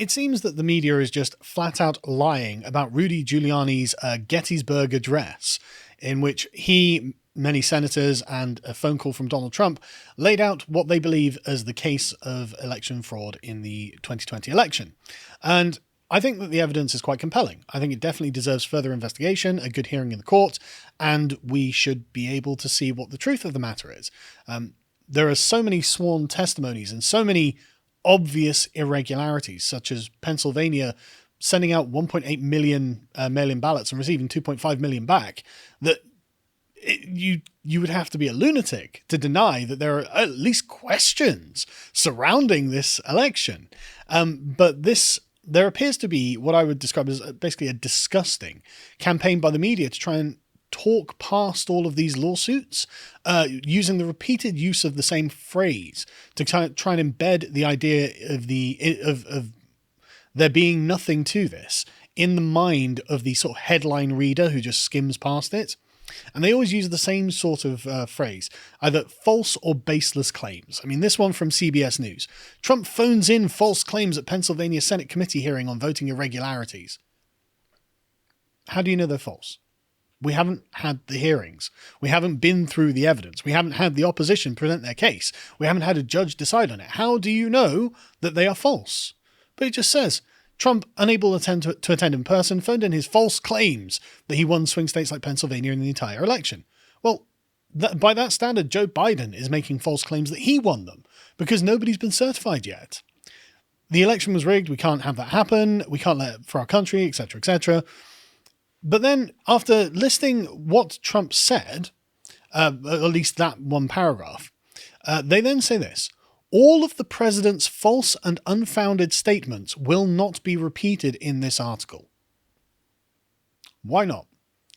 It seems that the media is just flat out lying about Rudy Giuliani's Gettysburg address, in which he, many senators, and a phone call from Donald Trump laid out what they believe as the case of election fraud in the 2020 election. And I think that the evidence is quite compelling. I think it definitely deserves further investigation, a good hearing in the court, and we should be able to see what the truth of the matter is. There are so many sworn testimonies and so many obvious irregularities, such as Pennsylvania sending out 1.8 million mail-in ballots and receiving 2.5 million back, that you would have to be a lunatic to deny that there are at least questions surrounding this election. But there appears to be what I would describe as basically a disgusting campaign by the media to try and talk past all of these lawsuits, using the repeated use of the same phrase to try and embed the idea of there being nothing to this in the mind of the sort of headline reader who just skims past it. And they always use the same sort of phrase, either false or baseless claims. I mean, this one from CBS News. Trump phones in false claims at Pennsylvania Senate committee hearing on voting irregularities. How do you know they're false? We haven't had the hearings. We haven't been through the evidence. We haven't had the opposition present their case. We haven't had a judge decide on it. How do you know that they are false? But it just says, Trump, unable to attend in person, phoned in his false claims that he won swing states like Pennsylvania in the entire election. Well, by that standard, Joe Biden is making false claims that he won them because nobody's been certified yet. The election was rigged. We can't have that happen. We can't let it for our country, etc., etc. But then, after listing what Trump said, at least that one paragraph, they then say this: all of the president's false and unfounded statements will not be repeated in this article. Why not?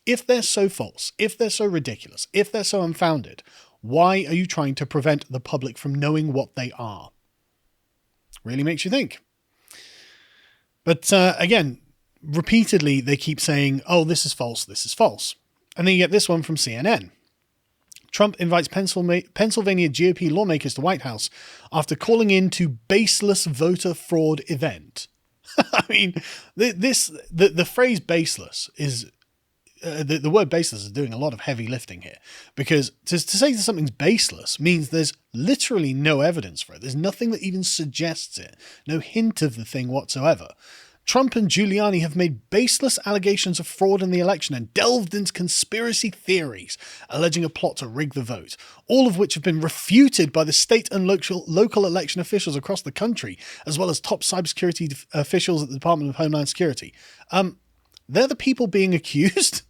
If they're so false, if they're so ridiculous, if they're so unfounded, why are you trying to prevent the public from knowing what they are? Really makes you think. But again, repeatedly, they keep saying, oh, this is false, this is false. And then you get this one from CNN. Trump invites Pennsylvania GOP lawmakers to White House after calling in to baseless voter fraud event. I mean, the phrase baseless is, the word baseless is doing a lot of heavy lifting here, because to say that something's baseless means there's literally no evidence for it. There's nothing that even suggests it, no hint of the thing whatsoever. Trump and Giuliani have made baseless allegations of fraud in the election and delved into conspiracy theories, alleging a plot to rig the vote, all of which have been refuted by the state and local election officials across the country, as well as top cybersecurity officials at the Department of Homeland Security. They're the people being accused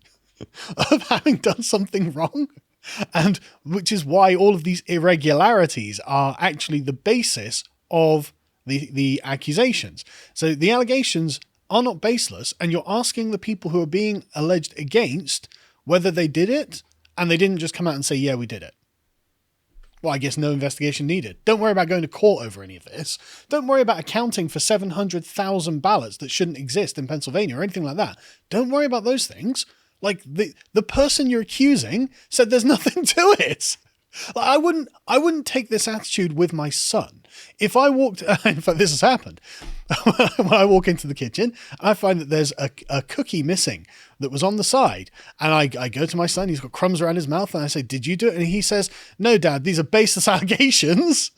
of having done something wrong, and which is why all of these irregularities are actually the basis of the accusations. So the allegations are not baseless, and you're asking the people who are being alleged against whether they did it, and they didn't just come out and say, yeah, we did it. Well, I guess no investigation needed. Don't worry about going to court over any of this. Don't worry about accounting for 700,000 ballots that shouldn't exist in Pennsylvania or anything like that. Don't worry about those things. Like, the person you're accusing said there's nothing to it. Like, I wouldn't take this attitude with my son. If I walked, in fact, this has happened. When I walk into the kitchen, I find that there's a cookie missing that was on the side. And I go to my son, he's got crumbs around his mouth, and I say, did you do it? And he says, no, Dad, these are baseless allegations.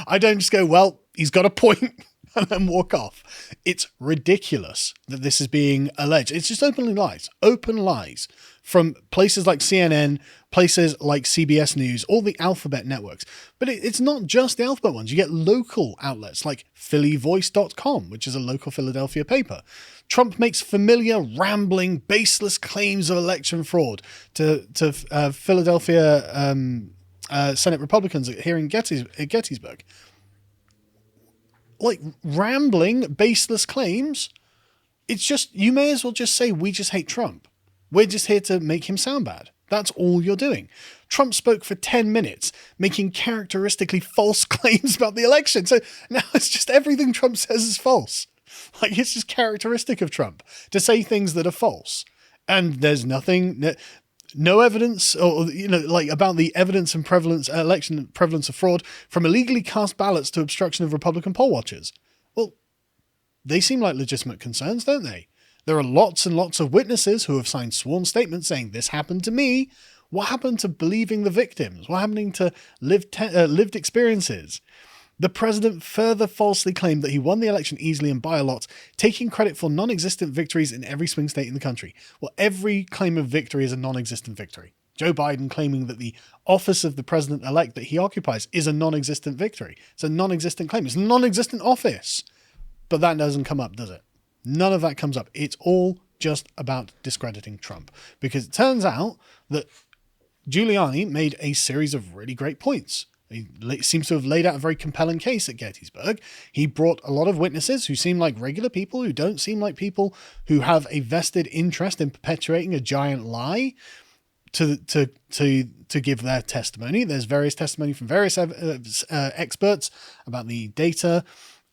I don't just go, well, he's got a point, and then walk off. It's ridiculous that this is being alleged. It's just open lies from places like CNN, places like CBS News, all the alphabet networks. But it's not just the alphabet ones. You get local outlets like phillyvoice.com, which is a local Philadelphia paper. Trump makes familiar, rambling, baseless claims of election fraud to Philadelphia Senate Republicans here in Gettysburg. Like, rambling, baseless claims. It's just, you may as well just say, we just hate Trump. We're just here to make him sound bad. That's all you're doing. Trump spoke for 10 minutes, making characteristically false claims about the election. So now it's just everything Trump says is false. Like, it's just characteristic of Trump to say things that are false. And there's nothing, no evidence, or, like, about the evidence and election prevalence of fraud, from illegally cast ballots to obstruction of Republican poll watchers. Well, They seem like legitimate concerns, don't they? There are lots and lots of witnesses who have signed sworn statements saying this happened to me. What happened to believing the victims? What happened to lived experiences? The president further falsely claimed that he won the election easily and by a lot, taking credit for non-existent victories in every swing state in the country. Well, every claim of victory is a non-existent victory. Joe Biden claiming that the office of the president-elect that he occupies is a non-existent victory. It's a non-existent claim. It's a non-existent office. But that doesn't come up, does it? None of that comes up. It's all just about discrediting Trump. Because it turns out that Giuliani made a series of really great points. He seems to have laid out a very compelling case at Gettysburg. He brought a lot of witnesses who seem like regular people, who don't seem like people who have a vested interest in perpetuating a giant lie to give their testimony. There's various testimony from various experts about the data.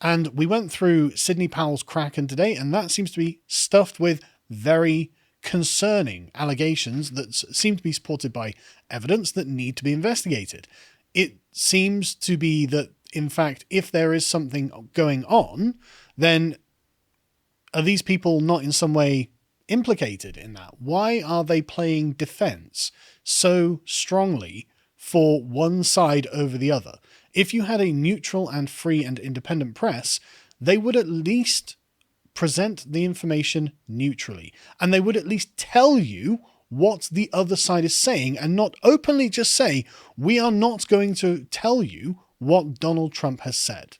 And we went through Sidney Powell's Kraken today, and that seems to be stuffed with very concerning allegations that seem to be supported by evidence that need to be investigated. It seems to be that, in fact, if there is something going on, then are these people not in some way implicated in that? Why are they playing defense so strongly for one side over the other? If you had a neutral and free and independent press, they would at least present the information neutrally, and they would at least tell you what the other side is saying and not openly just say, we are not going to tell you what Donald Trump has said.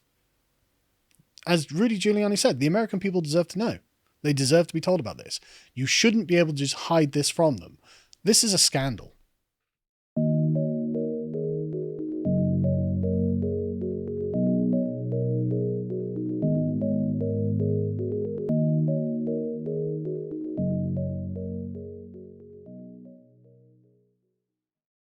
As Rudy Giuliani said, the American people deserve to know. They deserve to be told about this. You shouldn't be able to just hide this from them. This is a scandal.